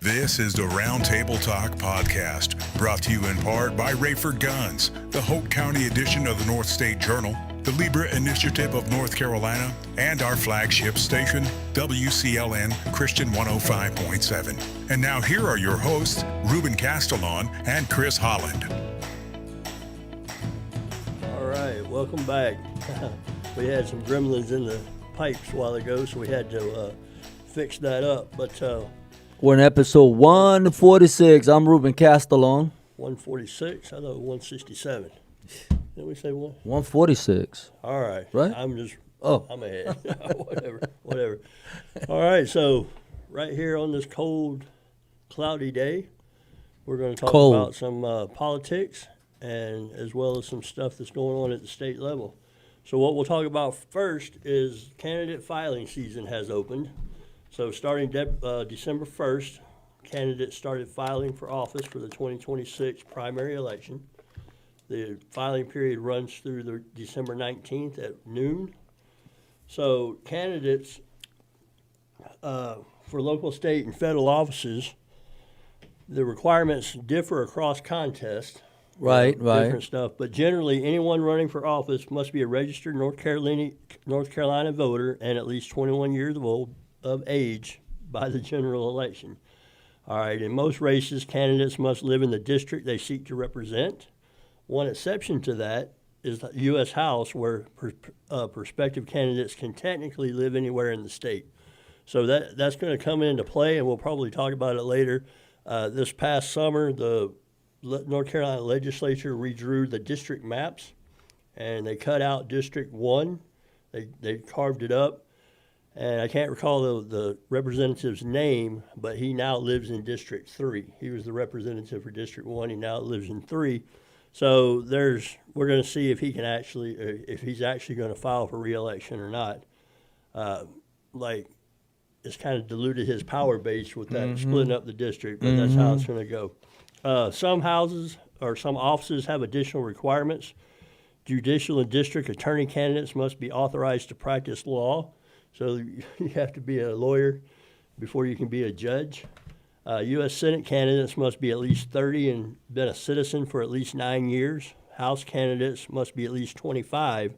This is the Roundtable Talk podcast, brought to you in part by Rayford Guns, the Holt County edition of the North State Journal, the Libra Initiative of North Carolina, and our flagship station, WCLN Christian 105.7. And now here are your hosts, Ruben Castellon and Chris Holland. All right, welcome back. We had some gremlins in the pipes a while ago, so we had to fix that up. But we're in episode 146. I'm Ruben Castellon. 146? I thought 167. Didn't we say one? 146. All right. Right? I'm ahead. Whatever. All right, so right here on this cold, cloudy day, we're going to talk about some politics and as well as some stuff that's going on at the state level. So what we'll talk about first is candidate filing season has opened. So starting December 1st, candidates started filing for office for the 2026 primary election. The filing period runs through the December 19th at noon. So candidates for local, state, and federal offices, the requirements differ across contests. Right. Different stuff. But generally, anyone running for office must be a registered North Carolina voter and at least 21 years of age by the general election. All right. In most races, candidates must live in the district they seek to represent. One exception to that is the U.S. House, where prospective candidates can technically live anywhere in the state. So that's going to come into play, and we'll probably talk about it later. This past summer, the North Carolina legislature redrew the district maps, and they cut out District 1. They carved it up, and I can't recall the representative's name, but he now lives in District 3. He was the representative for District 1. He now lives in 3. So we're going to see if if he's actually going to file for re-election or not. It's kind of diluted his power base with that splitting up the district, but that's how it's going to go. Some offices have additional requirements. Judicial and district attorney candidates must be authorized to practice law. So you have to be a lawyer before you can be a judge. U.S. Senate candidates must be at least 30 and been a citizen for at least 9 years. House candidates must be at least 25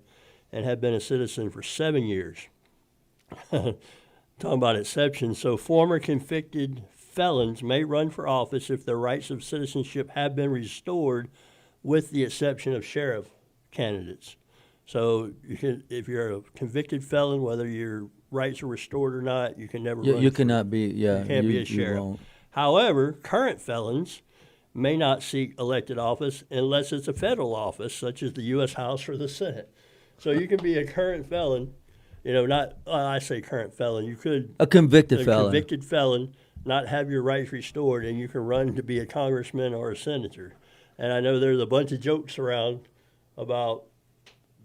and have been a citizen for 7 years. Talking about exceptions. So former convicted felons may run for office if their rights of citizenship have been restored, with the exception of sheriff candidates. So if you're a convicted felon, whether your rights are restored or not, you can never run. You cannot be. Yeah, you can't be a sheriff. However, current felons may not seek elected office unless it's a federal office, such as the U.S. House or the Senate. So you can be a current felon. I say current felon. You could a convicted felon, not have your rights restored, and you can run to be a congressman or a senator. And I know there's a bunch of jokes around about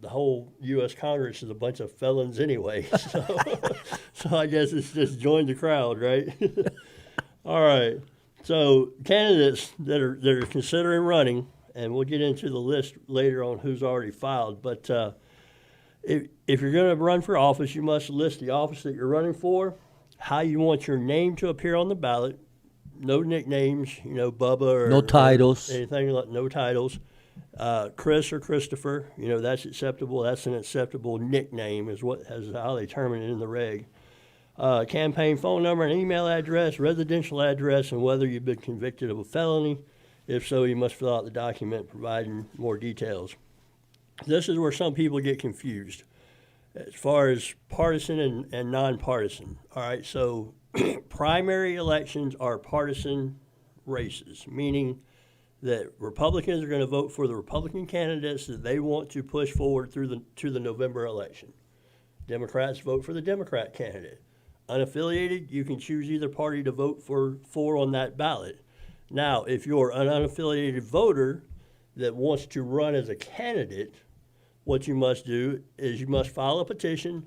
the whole U.S. Congress is a bunch of felons anyway. So I guess it's just join the crowd, right? All right. So candidates that are considering running, and we'll get into the list later on who's already filed, but if you're going to run for office, you must list the office that you're running for, how you want your name to appear on the ballot, no nicknames, Bubba or no titles, or anything like no titles. Chris or Christopher, that's acceptable. That's an acceptable nickname is how they determine it in the reg. Campaign phone number and email address, residential address, and whether you've been convicted of a felony. If so, you must fill out the document providing more details. This is where some people get confused as far as partisan and nonpartisan. All right, so primary elections are partisan races, meaning that Republicans are going to vote for the Republican candidates that they want to push forward to the November election. Democrats vote for the Democrat candidate. Unaffiliated, you can choose either party to vote for on that ballot. Now, if you're an unaffiliated voter that wants to run as a candidate, what you must do is you must file a petition,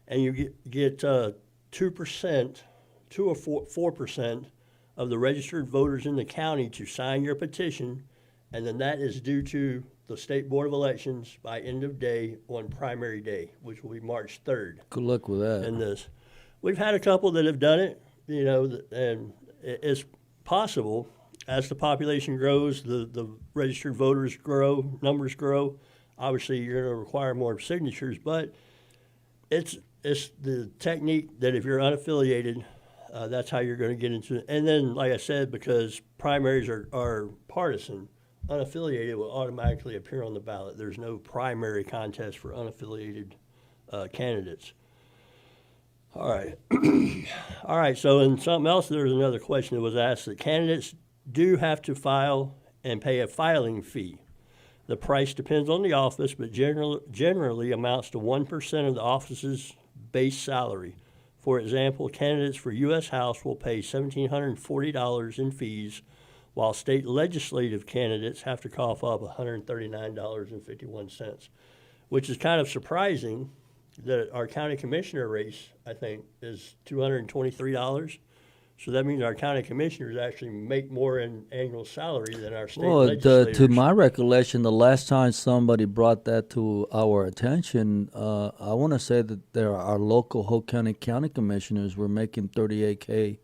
and you get 2%, 2 or 4% of the registered voters in the county to sign your petition, and then that is due to the State Board of Elections by end of day on primary day, which will be March 3rd. Good luck with that. In this, we've had a couple that have done it, and it's possible as the population grows, the registered voters grow, numbers grow. Obviously, you're going to require more signatures, but it's the technique that if you're unaffiliated, that's how you're going to get into it. And then, like I said, because primaries are partisan, unaffiliated will automatically appear on the ballot. There's no primary contest for unaffiliated candidates. All right. All right, so in something else, there's another question that was asked that candidates do have to file and pay a filing fee. The price depends on the office, but generally amounts to 1% of the office's base salary. For example, candidates for U.S. House will pay $1,740 in fees, while state legislative candidates have to cough up $139.51, which is kind of surprising that our county commissioner race, I think, is $223. So that means our county commissioners actually make more in annual salary than our state legislators. To my recollection, the last time somebody brought that to our attention, I want to say that our local Hope County commissioners were making $38K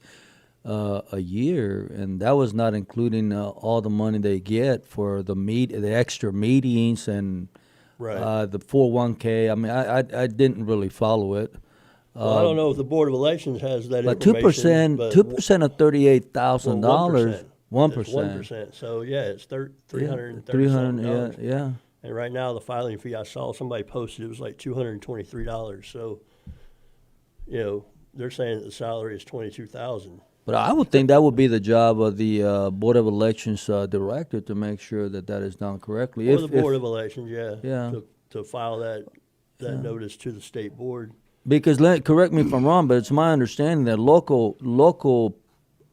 a year, and that was not including all the money they get for the extra meetings and the 401K. I mean, I didn't really follow it. Well, I don't know if the Board of Elections has that but information. 2% of $38,000, 1%. 1%. So yeah, it's $330. 300, yeah. And right now, the filing fee I saw somebody posted it was like $223. So, they're saying that the salary is $22,000. But I would think that would be the job of the Board of Elections director to make sure that is done correctly. Or the Board of Elections, yeah. To file that notice to the state board. Because correct me if I'm wrong, but it's my understanding that local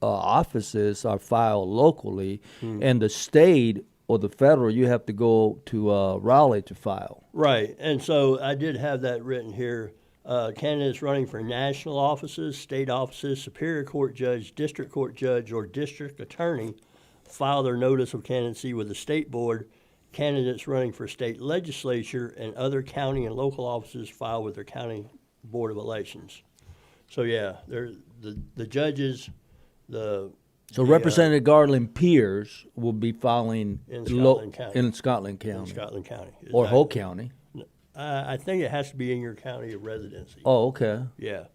offices are filed locally, and the state or the federal, you have to go to Raleigh to file. Right, and so I did have that written here. Candidates running for national offices, state offices, superior court judge, district court judge, or district attorney file their notice of candidacy with the state board. Candidates running for state legislature and other county and local offices file with their county Board of Elections. So yeah, the judges, Representative Garland Pierce will be filing in Scotland County. In Scotland County. Exactly. Or Hope County. I think it has to be in your county of residency. Oh, okay. Yeah.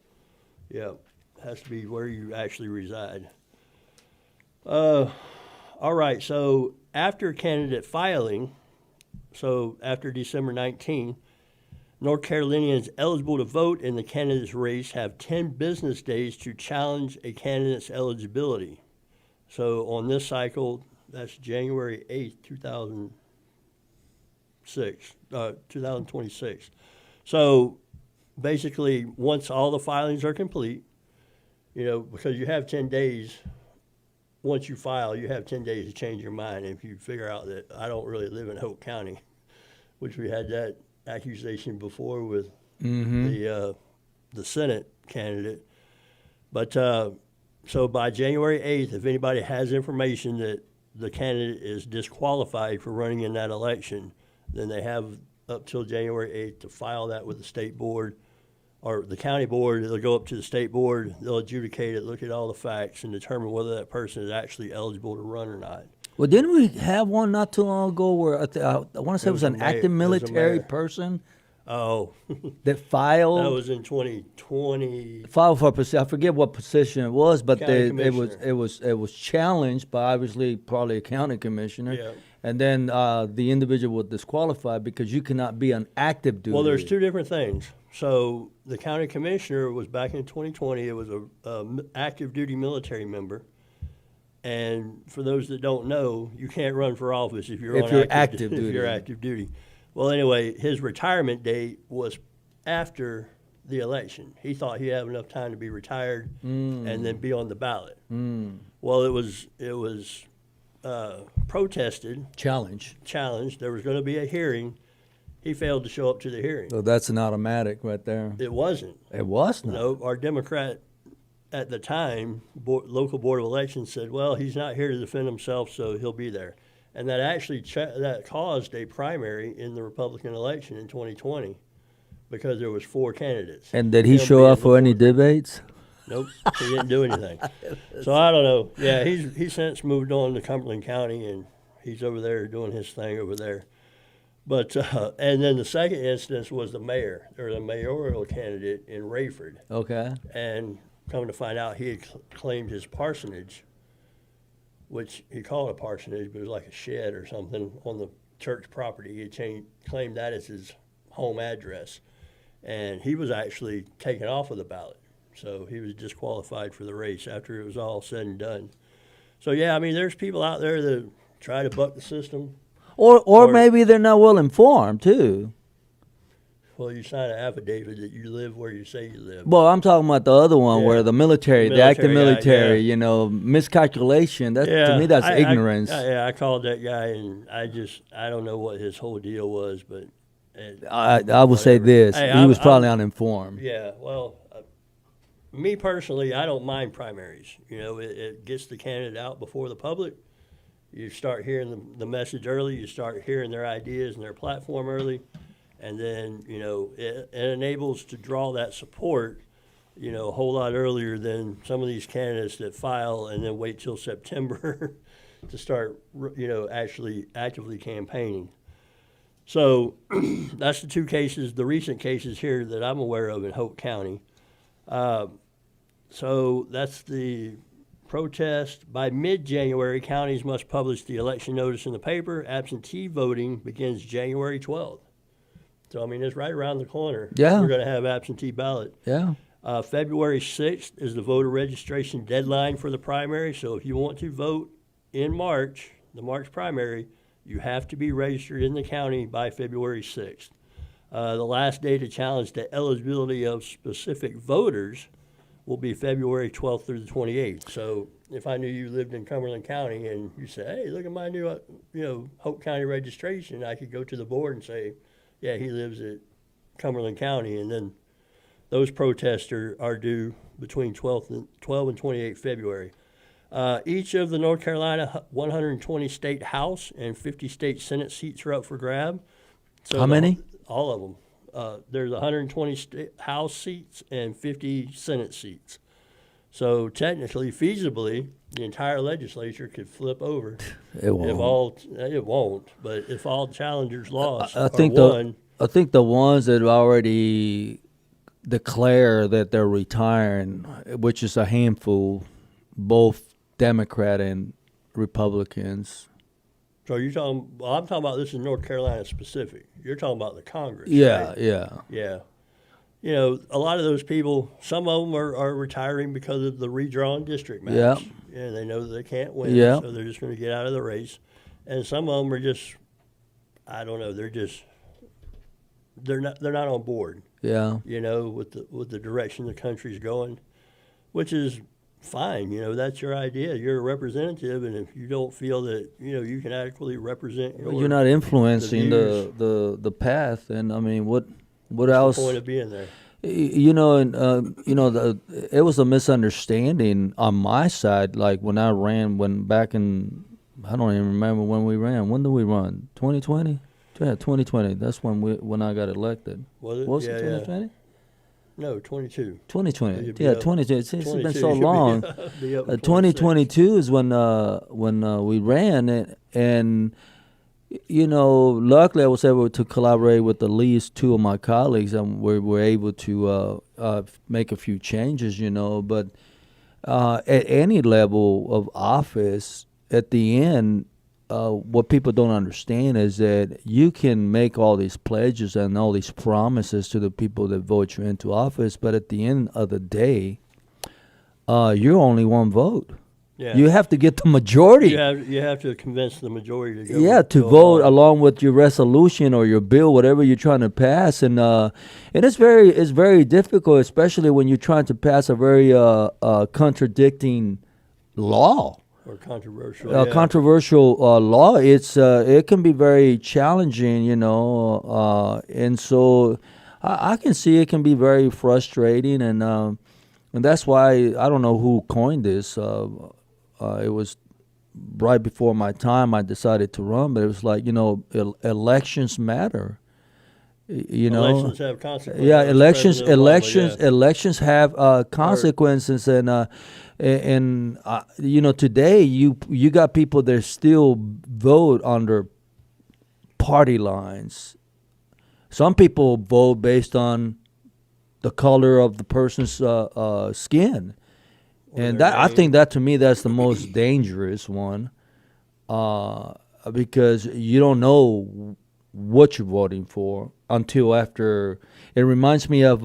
It has to be where you actually reside. All right, so after candidate filing, so after December 19, North Carolinians eligible to vote in the candidate's race have 10 business days to challenge a candidate's eligibility. So on this cycle, that's January 8th, 2026. So basically, once all the filings are complete, because you have 10 days, once you file, you have 10 days to change your mind. If you figure out that I don't really live in Hope County, which we had that accusation before with the Senate candidate. But so by January 8th, if anybody has information that the candidate is disqualified for running in that election, then they have up till January 8th to file that with the state board or the county board. They'll go up to the state board, they'll adjudicate it, look at all the facts, and determine whether that person is actually eligible to run or not. Well, didn't we have one not too long ago where I want to say it was an active military person? Oh, that filed. That was in 2020. Filed for a position. I forget what position it was, but it was challenged by obviously probably a county commissioner. Yeah. And then the individual was disqualified because you cannot be on active duty. Well, there's two different things. So the county commissioner was back in 2020. It was a active duty military member. And for those that don't know, you can't run for office if you're active duty. If you're active duty. Well, anyway, his retirement date was after the election. He thought he'd have enough time to be retired and then be on the ballot. Well, it was protested. Challenged. There was going to be a hearing. He failed to show up to the hearing. So that's an automatic right there. It wasn't. It was not. No, our Democrat at the time, local board of elections said, well, he's not here to defend himself, so he'll be there. And that actually that caused a primary in the Republican election in 2020 because there was 4 candidates. And did he show up for any debates? Nope, he didn't do anything. So I don't know. Yeah, he's since moved on to Cumberland County, and he's over there doing his thing over there. But and then the second instance was the mayor, or the mayoral candidate in Rayford, Okay. and coming to find out, he had claimed his parsonage, which he called a parsonage, but it was like a shed or something on the church property. He had claimed that as his home address, and he was actually taken off of the ballot. So he was disqualified for the race after it was all said and done. So yeah, I mean, there's people out there that try to buck the system. Or maybe they're not well informed too. Well, you sign an affidavit that you live where you say you live. Well, I'm talking about the other one where the military, the active military, yeah. you know, miscalculation. That to me, that's ignorance. I called that guy, and I don't know what his whole deal was, but I will say this: he was probably uninformed. Yeah, well, me personally, I don't mind primaries. You know, it gets the candidate out before the public. You start hearing the message early. You start hearing their ideas and their platform early, and then you know it enables to draw that support. You know, a whole lot earlier than some of these candidates that file and then wait till September to start. You know, actually actively campaigning. So that's the two cases, the recent cases here that I'm aware of in Hope County. So that's the protest. By mid-January, counties must publish the election notice in the paper. Absentee voting begins January 12th. So, I mean, it's right around the corner. Yeah. We're going to have absentee ballot. Yeah. February 6th is the voter registration deadline for the primary. So if you want to vote in March, the March primary, you have to be registered in the county by February 6th. The last day to challenge the eligibility of specific voters will be February 12th through the 28th. So if I knew you lived in Cumberland County and you say, hey, look at my new, Hope County registration, I could go to the board and say, yeah, he lives at Cumberland County. And then those protests are due between 12 and 28 February. Each of the North Carolina 120 state House and 50 state Senate seats are up for grab. So how many? All of them. There's 120 House seats and 50 Senate seats. So technically, feasibly, the entire legislature could flip over. It won't. It won't. But if all challengers lost I think the ones that already declare that they're retiring, which is a handful, both Democrat and Republicans. So you're talking? Well, I'm talking about this in North Carolina specific. You're talking about the Congress. Yeah, right? yeah. You know, a lot of those people, some of them are retiring because of the redrawn district maps. Yeah. And they know that they can't win, Yeah. so they're just going to get out of the race. And some of them are just, I don't know, they're not on board. Yeah. You know, with the direction the country's going, which is fine. You know, that's your idea. You're a representative, and if you don't feel that you can adequately represent, you're not influencing the path. And I mean, what else? The point of being there. You know, and it was a misunderstanding on my side. Like when I ran, back in, I don't even remember when we ran. When did we run? 2020. Yeah, 2020. That's when I got elected. Was it? Was it 2020? Yeah. No, 22. 2020. Yeah, 22. It's been so 22. long. Be up in 2022 is when we ran, and luckily I was able to collaborate with at least two of my colleagues, and we were able to make a few changes. But at any level of office, at the end, what people don't understand is that you can make all these pledges and all these promises to the people that vote you into office, but at the end of the day, you're only one vote. Yeah. You have to get the majority. You have to convince the majority to go. Yeah, to vote along with your resolution or your bill, whatever you're trying to pass, and it's very difficult, especially when you're trying to pass a very contradicting law. Or controversial. Controversial law. It can be very challenging, and so I can see it can be very frustrating, and that's why I don't know who coined this. It was right before my time. I decided to run, but it was like elections matter, You know, Elections have consequences. yeah, as elections, President Obama, yeah. elections have consequences, and you know, today you got people that still vote under party lines. Some people vote based on the color of the person's skin, and their that I name. think that to me that's the most dangerous one, because you don't know what you're voting for until after. It reminds me of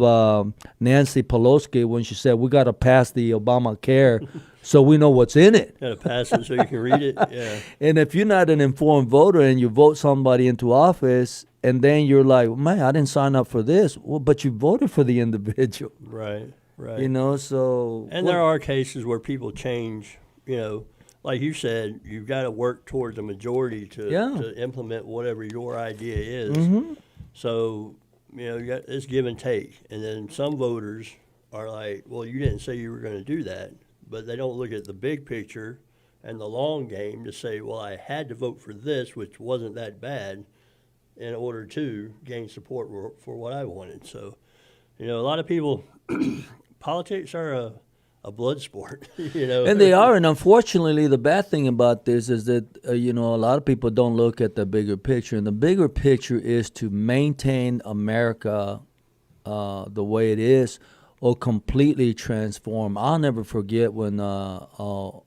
Nancy Pelosi when she said we got to pass the Obamacare so we know what's in it. Got to pass it so you can read it. Yeah. And if you're not an informed voter and you vote somebody into office, and then you're like, man, I didn't sign up for this. Well, but you voted for the individual. Right. Right. You know, so. And there are cases where people change. You know, like you said, you've got to work towards a majority to implement whatever your idea is. Mm-hmm. So, you know, you got this give and take. And then some voters are like, well, you didn't say you were going to do that. But they don't look at the big picture and the long game to say, well, I had to vote for this, which wasn't that bad, in order to gain support for what I wanted. So, you know, a lot of people, politics are a blood sport, you know. And they are, and unfortunately, the bad thing about this is that you know, a lot of people don't look at the bigger picture, and the bigger picture is to maintain America the way it is, or completely transform. I'll never forget when Barack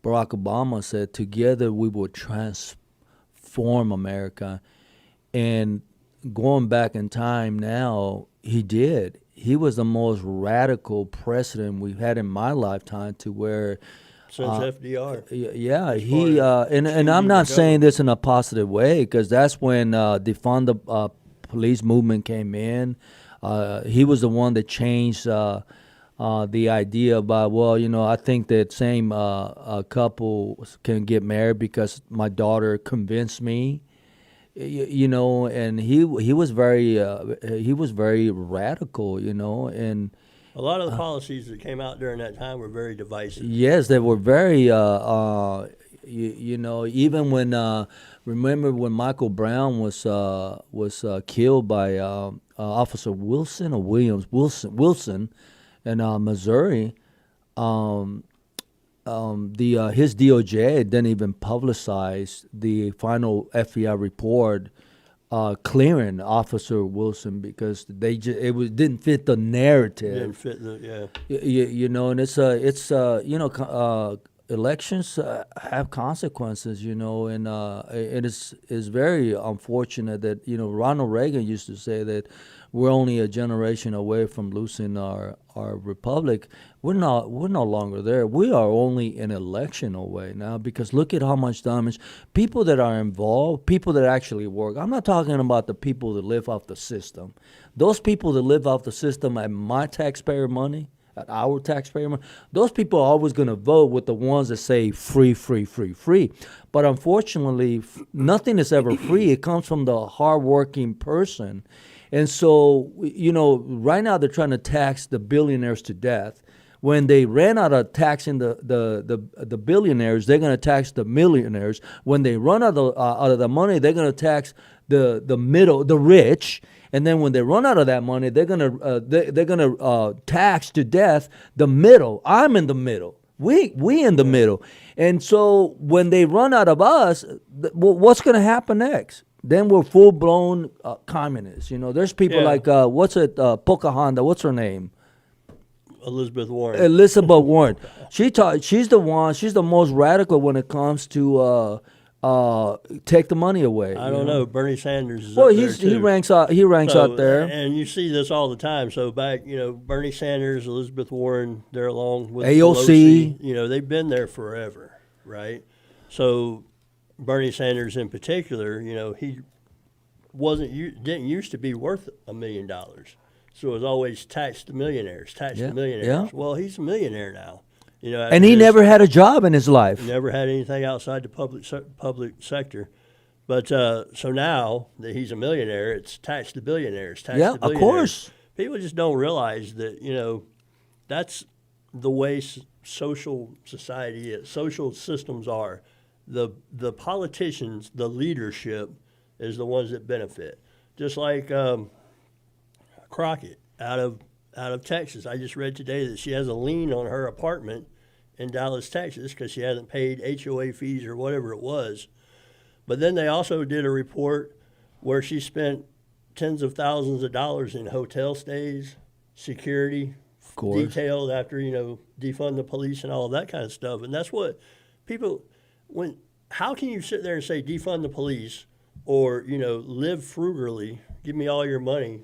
Obama said, "Together we will transform America," and going back in time now, he did. He was the most radical president we've had in my lifetime, to where Since FDR. yeah, and I'm not saying this in a positive way, because that's when defund the police movement came in. He was the one that changed the idea about, well, you know, I think that same couple can get married because my daughter convinced me. You know, and he was very radical, you know, and A lot of the policies that came out during that time were very divisive. yes, they were very you know, even when remember when Michael Brown was killed by Officer Wilson or Wilson in Missouri. His DOJ didn't even publicize the final FBI report clearing Officer Wilson, because didn't fit the narrative. Didn't fit the You know, and it's you know, elections have consequences, you know, and it is very unfortunate that, you know, Ronald Reagan used to say that we're only a generation away from losing our republic. We're no longer there. We are only an election away now, because look at how much damage people that are involved, people that actually work. I'm not talking about the people that live off the system. Those people that live off the system at my taxpayer money, at our taxpayer money, those people are always going to vote with the ones that say free, free, free, free. But unfortunately, nothing is ever free. It comes from the hardworking person. And so, you know, right now they're trying to tax the billionaires to death. When they ran out of taxing the billionaires, they're going to tax the millionaires. When they run out of the money, they're going to tax the middle, the rich. And then when they run out of that money, they're gonna tax to death the middle. I'm in the middle. We in the middle. And so when they run out of us, what's gonna happen next? Then we're full blown communists. You know, there's people like Pocahontas. What's her name? Elizabeth Warren. Elizabeth Warren. She's the most radical when it comes to take the money away. I don't know. Bernie Sanders is well, up there too. he ranks out there. And you see this all the time. So back, you know, Bernie Sanders, Elizabeth Warren, they're along with AOC. Pelosi. You know, they've been there forever, right? So Bernie Sanders in particular, you know, he didn't used to be worth $1 million. So it was always tax the millionaires, the millionaires. Yeah. Well, he's a millionaire now. You know, And he never had a job in his life. Never had anything outside the public sector. But so now that he's a millionaire, it's tax the billionaires. Tax the billionaires. Of course. People just don't realize that, you know, that's the way social society is. Social systems are. The politicians, the leadership, is the ones that benefit. just like Crockett out of Texas. I just read today that she has a lien on her apartment in Dallas, Texas, because she hasn't paid HOA fees or whatever it was. But then they also did a report where she spent tens of thousands of dollars in hotel stays, security, Of course. detailed after, defund the police and all of that kind of stuff. And that's what people, how can you sit there and say defund the police or, live frugally, give me all your money,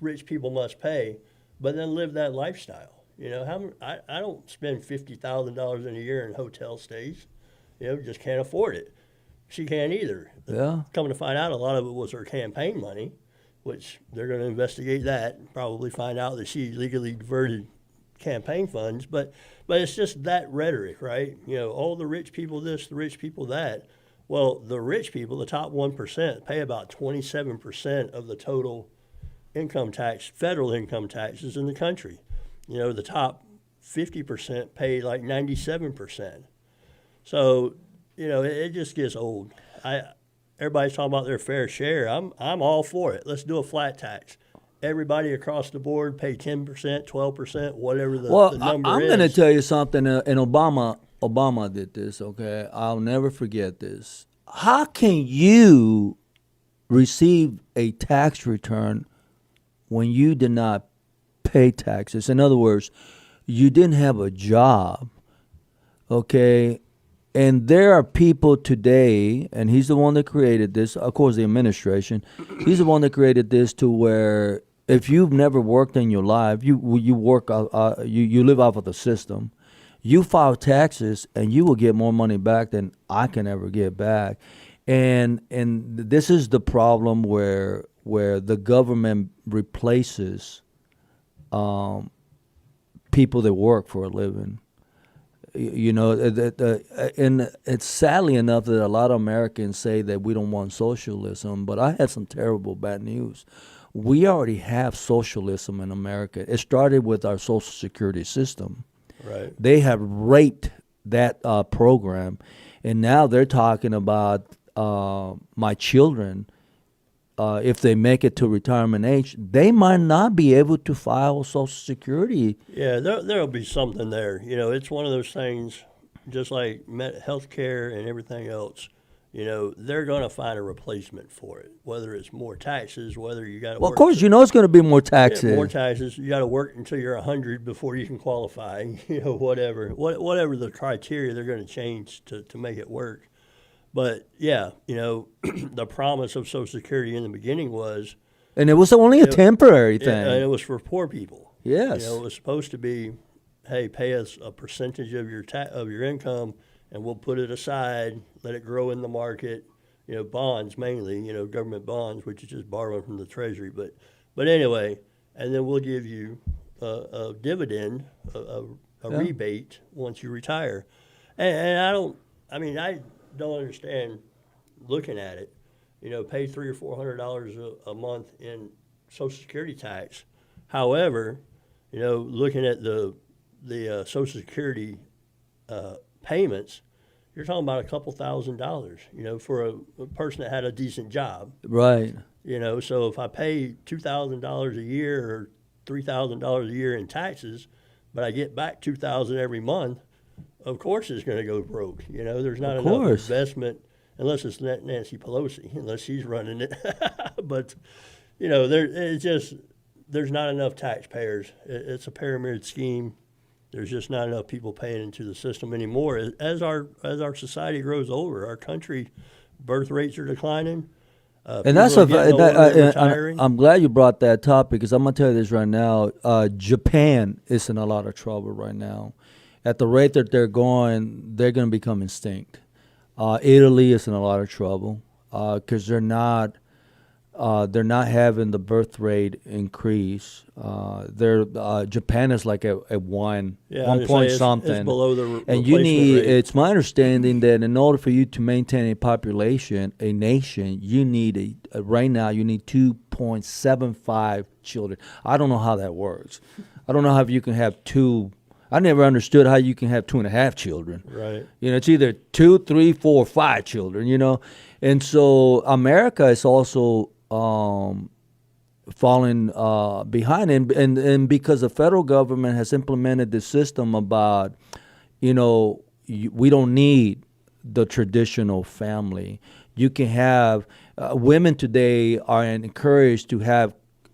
rich people must pay, but then live that lifestyle? I don't spend $50,000 in a year in hotel stays, just can't afford it. She can't either. Yeah. Coming to find out, a lot of it was her campaign money, which they're going to investigate that and probably find out that she legally diverted campaign funds. But it's just that rhetoric, right? All the rich people this, the rich people that. Well, the rich people, the top 1%, pay about 27% of the total income tax, federal income taxes in the country. The top 50% pay like 97%. So, it just gets old. Everybody's talking about their fair share. I'm all for it. Let's do a flat tax. Everybody across the board pay 10%, 12%, whatever the number I'm is. going to tell you something. And Obama did this, okay? I'll never forget this. How can you receive a tax return when you did not pay taxes? In other words, you didn't have a job, okay? And there are people today, and he's the one that created this, of course, the administration. He's the one that created this to where if you've never worked in your life, you work, you live off of the system. You file taxes, and you will get more money back than I can ever get back. And this is the problem where the government replaces people that work for a living. And it's sadly enough that a lot of Americans say that we don't want socialism, but I had some terrible bad news. We already have socialism in America. It started with our Social Security system. Right. They have raped that program, and now they're talking about my children. If they make it to retirement age, they might not be able to file Social Security. Yeah, there'll be something there. It's one of those things, just like health care and everything else. They're going to find a replacement for it, whether it's more taxes, whether you got to Well, work. of course, it's going to be more taxes. Yeah, more taxes. You got to work until you're 100 before you can qualify. Whatever the criteria they're going to change to make it work. But yeah, the promise of Social Security in the beginning was, and it was only a temporary thing. And it was for poor people. Yes. It was supposed to be, hey, pay us a percentage of your income, and we'll put it aside, let it grow in the market. Bonds mainly, government bonds, which is just borrowing from the Treasury. But anyway, and then we'll give you a dividend, a rebate once you retire. And I don't understand looking at it. Pay $300 or $400 a month in Social Security tax. However, looking at the Social Security payments, you're talking about a couple $1,000s, for a person that had a decent job. Right. So if I pay $2,000 a year or $3,000 a year in taxes, but I get back $2,000 every month, of course it's going to go broke. There's not enough investment, unless it's Nancy Pelosi, unless she's running it. But, there's not enough taxpayers. It's a pyramid scheme. There's just not enough people paying into the system anymore. As our society grows older, our country birth rates are declining. And that's I'm glad you brought that topic, because I'm gonna tell you this right now. Japan is in a lot of trouble right now. At the rate that they're going, they're gonna become extinct. Italy is in a lot of trouble because they're not having the birth rate increase. Japan is like at one point something. It's below the and you need. rate. It's my understanding that in order for you to maintain a population, a nation, you need right now you need 2.75 children. I don't know how that works. I don't know how you can have two. I never understood how you can have 2.5 children. Right. It's either 2, 3, 4, 5 children. And so America is also falling behind, and because the federal government has implemented this system about, we don't need the traditional family. You can have women today are encouraged to have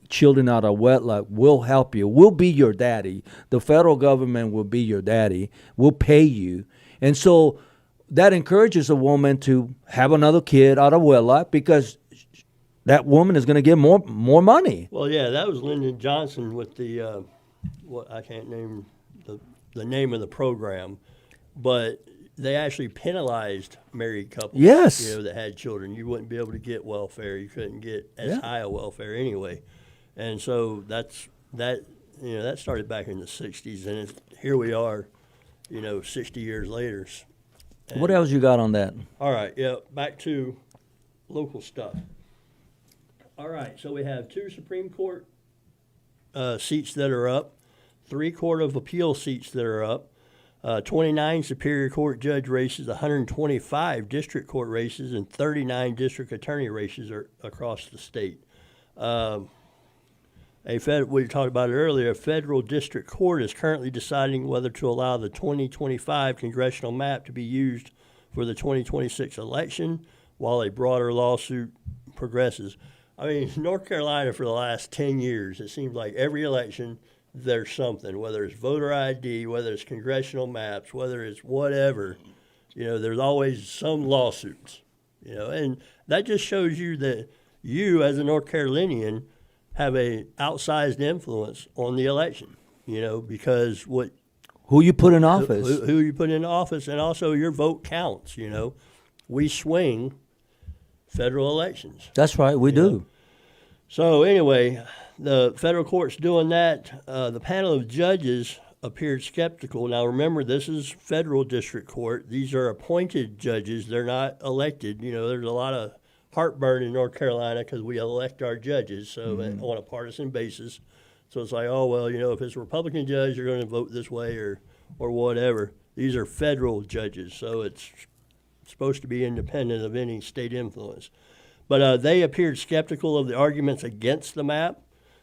children out of wedlock. We'll help you. We'll be your daddy. The federal government will be your daddy. We'll pay you. And so that encourages a woman to have another kid out of wedlock because that woman is going to get more money. Well, yeah, that was Lyndon Johnson with the what I can't name the name of the program, but they actually penalized married couples. Yes, that had children. You wouldn't be able to get welfare. You couldn't get as high a welfare anyway, and so that started back in the '60s, and here we are, 60 years later. And what else you got on that? All right, yeah, back to local stuff. All right, so we have 2 Supreme Court seats that are up, 3 Court of Appeal seats that are up, 29 Superior Court judge races, 125 district court races, and 39 district attorney races are across the state. We talked about it earlier, a federal district court is currently deciding whether to allow the 2025 congressional map to be used for the 2026 election while a broader lawsuit progresses. I mean, North Carolina for the last 10 years, it seems like every election there's something, whether it's voter ID, whether it's congressional maps, whether it's whatever, there's always some lawsuits, and that just shows you that you as a North Carolinian have a outsized influence on the election, because who you put in office, who you put in office, and also your vote counts, we swing federal elections. That's right, we do. So anyway, the federal court's doing that. The panel of judges appeared skeptical. Now remember, this is federal district court. These are appointed judges. They're not elected. There's a lot of heartburn in North Carolina because we elect our judges so on a partisan basis. So it's like, oh, well, if it's a Republican judge, you're going to vote this way or whatever. These are federal judges, so it's supposed to be independent of any state influence. But they appeared skeptical of the arguments against the map,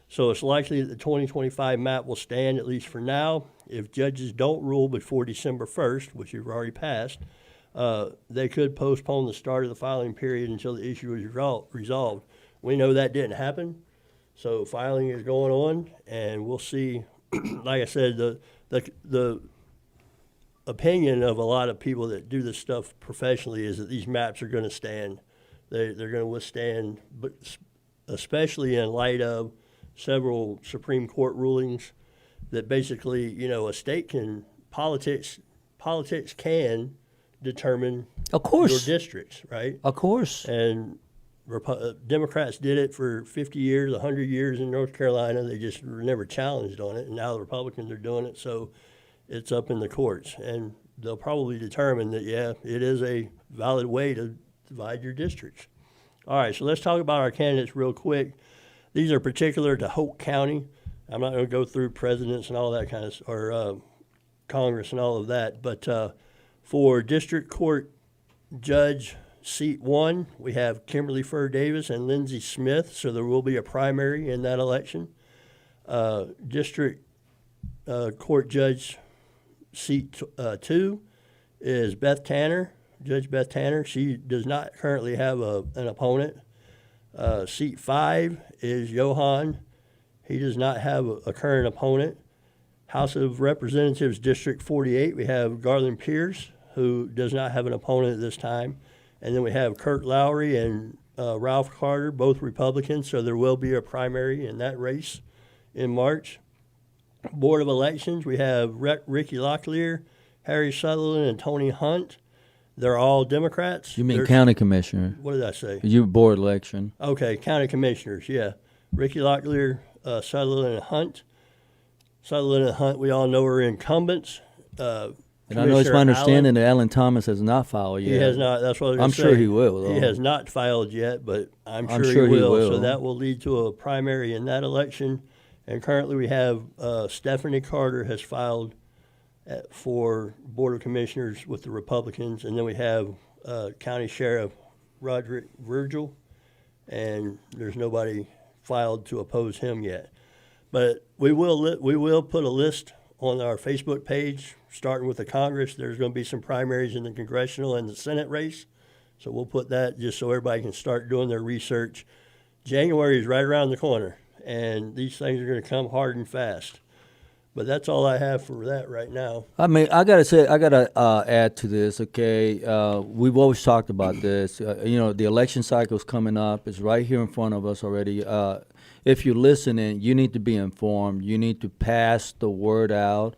so it's likely that the 2025 map will stand, at least for now. If judges don't rule before December 1st, which you've already passed, they could postpone the start of the filing period until the issue is resolved. We know that didn't happen, so filing is going on, and we'll see. Like I said, the opinion of a lot of people that do this stuff professionally is that these maps are going to stand. They're going to withstand, but especially in light of several Supreme Court rulings that basically, a state can politics can determine your districts, right? Of course. And Democrats did it for 50 years, 100 years in North Carolina. They just were never challenged on it, and now the Republicans are doing it, so it's up in the courts. And they'll probably determine that, it is a valid way to divide your districts. All right, so let's talk about our candidates real quick. These are particular to Hoke County. I'm not going to go through presidents and all that kind of, or Congress and all of that, but for District Court Judge Seat 1, we have Kimberly Furr Davis and Lindsey Smith, so there will be a primary in that election. District Court Judge Seat 2 is Beth Tanner, Judge Beth Tanner. She does not currently have an opponent. Seat 5 is Johan. He does not have a current opponent. House of Representatives District 48, we have Garland Pierce, who does not have an opponent at this time. And then we have Kurt Lowry and Ralph Carter, both Republicans, so there will be a primary in that race in March. Board of Elections, we have Ricky Locklear, Harry Sutherland, and Tony Hunt. They're all Democrats. You mean county commissioner? What did I say? You board election. Okay, county commissioners, yeah. Ricky Locklear, Sutherland, and Hunt. Sutherland and Hunt, we all know, are incumbents. And I know it's my understanding that Alan Thomas has not filed yet. He has not. That's what I was going to say. I'm sure he will, though. He has not filed yet, but I'm sure he will. So that will lead to a primary in that election. And currently we have Stephanie Carter has filed for Board of Commissioners with the Republicans. And then we have County Sheriff Roderick Virgil and there's nobody filed to oppose him yet. But we will put a list on our Facebook page, starting with the Congress. There's going to be some primaries in the congressional and the Senate race, so we'll put that just so everybody can start doing their research. January is right around the corner, and these things are going to come hard and fast. But that's all I have for that right now. I mean, I gotta add to this. Okay, we've always talked about this. The election cycle is coming up. It's right here in front of us already. If you're listening, you need to be informed. You need to pass the word out,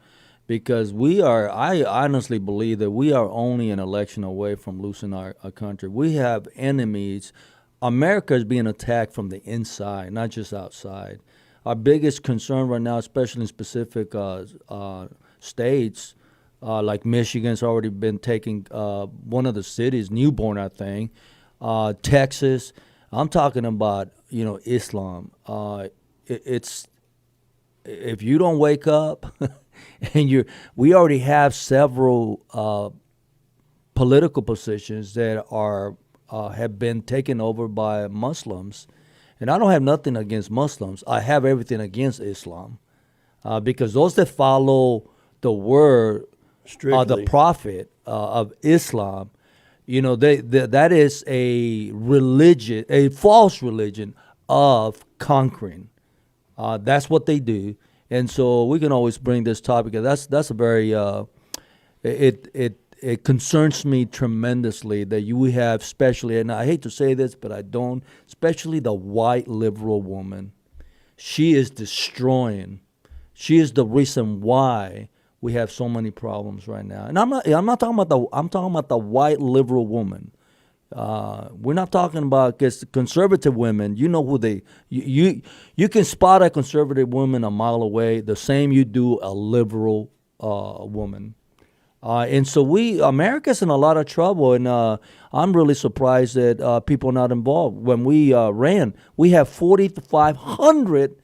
because I honestly believe that we are only an election away from losing our country. We have enemies. America is being attacked from the inside, not just outside. Our biggest concern right now, especially in specific states, like Michigan's already been taking one of the cities, Newborn, I think, Texas. I'm talking about, Islam. It's if you don't wake up, and we already have several political positions that are have been taken over by Muslims. And I don't have nothing against Muslims. I have everything against Islam, because those that follow the word of the prophet of Islam, that is a religion, a false religion of conquering. That's what they do, and so we can always bring this topic. That's a very it concerns me tremendously that we have, especially, and I hate to say this, but I don't, especially the white liberal woman. She is destroying. She is the reason why we have so many problems right now. And I'm not talking about the white liberal woman. We're not talking about, because conservative women, you know who you can spot a conservative woman a mile away, the same you do a liberal woman. And so America's in a lot of trouble, and I'm really surprised that people are not involved. When we ran, we have 4,500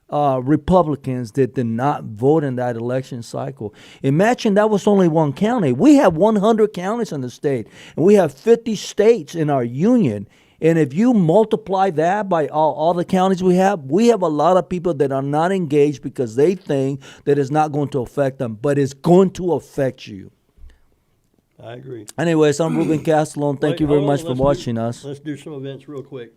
Republicans that did not vote in that election cycle. Imagine that was only one county. We have 100 counties in the state, and we have 50 states in our union. And if you multiply that by all the counties we have a lot of people that are not engaged because they think that it's not going to affect them, but it's going to affect you. I agree. Anyways, I'm Ruben Castellon. Thank you very much for watching us. Let's do some events real quick.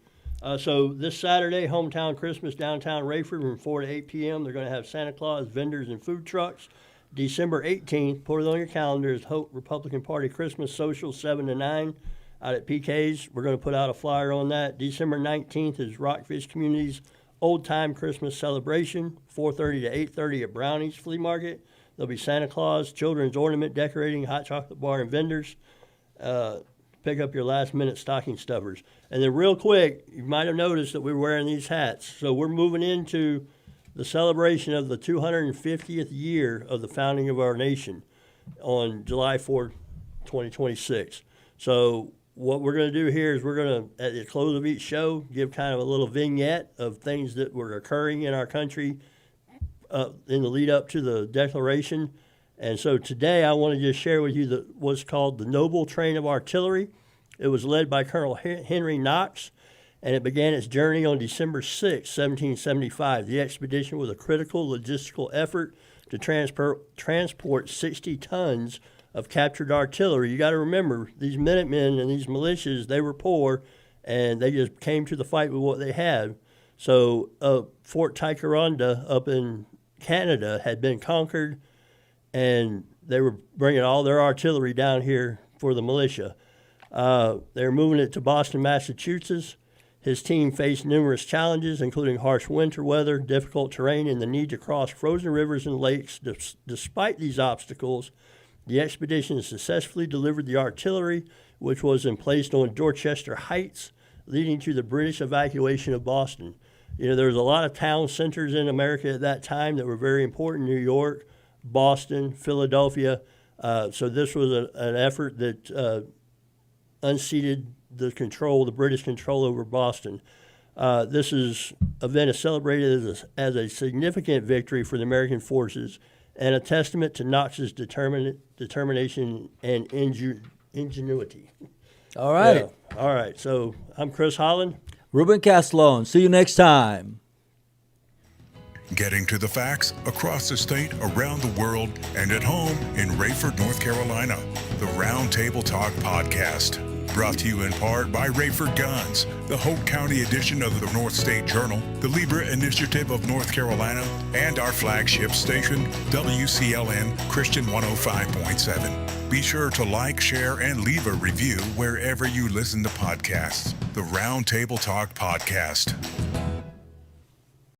So this Saturday, Hometown Christmas, downtown Rayford, from 4 to 8 p.m. They're going to have Santa Claus, vendors, and food trucks. December 18th, put it on your calendar, is Hope Republican Party Christmas Social, 7 to 9 out at PK's. We're going to put out a flyer on that. December 19th is Rockfish Community's Old Time Christmas Celebration, 4:30 to 8:30 at Brownie's Flea Market. There'll be Santa Claus, children's ornament decorating, hot chocolate bar, and vendors. Pick up your last-minute stocking stuffers. And then real quick, you might have noticed that we're wearing these hats. So we're moving into the celebration of the 250th year of the founding of our nation on July 4th, 2026. So what we're going to do here is we're going to, at the close of each show, give kind of a little vignette of things that were occurring in our country in the lead up to the Declaration. And so today I want to just share with you what's called the Noble Train of Artillery. It was led by Colonel Henry Knox, and it began its journey on December 6, 1775. The expedition was a critical logistical effort to transport 60 tons of captured artillery. You got to remember, these Minutemen and these militias, they were poor, and they just came to the fight with what they had. So Fort Ticonderoga up in Canada had been conquered, and they were bringing all their artillery down here for the militia. They were moving it to Boston, Massachusetts. His team faced numerous challenges, including harsh winter weather, difficult terrain, and the need to cross frozen rivers and lakes. Despite these obstacles, the expedition successfully delivered the artillery, which was emplaced on Dorchester Heights, leading to the British evacuation of Boston. There was a lot of town centers in America at that time that were very important: New York, Boston, Philadelphia. So this was an effort that unseated the British control over Boston. This event is celebrated as a significant victory for the American forces and a testament to Knox's determination and ingenuity. All right. Yeah. All right. So I'm Chris Holland. Ruben Caslon. See you next time. Getting to the facts across the state, around the world, and at home in Rayford, North Carolina. The Roundtable Talk Podcast. Brought to you in part by Rayford Guns, the Hope County edition of the North State Journal, the Libra Initiative of North Carolina, and our flagship station, WCLN Christian 105.7. Be sure to like, share, and leave a review wherever you listen to podcasts. The Roundtable Talk Podcast.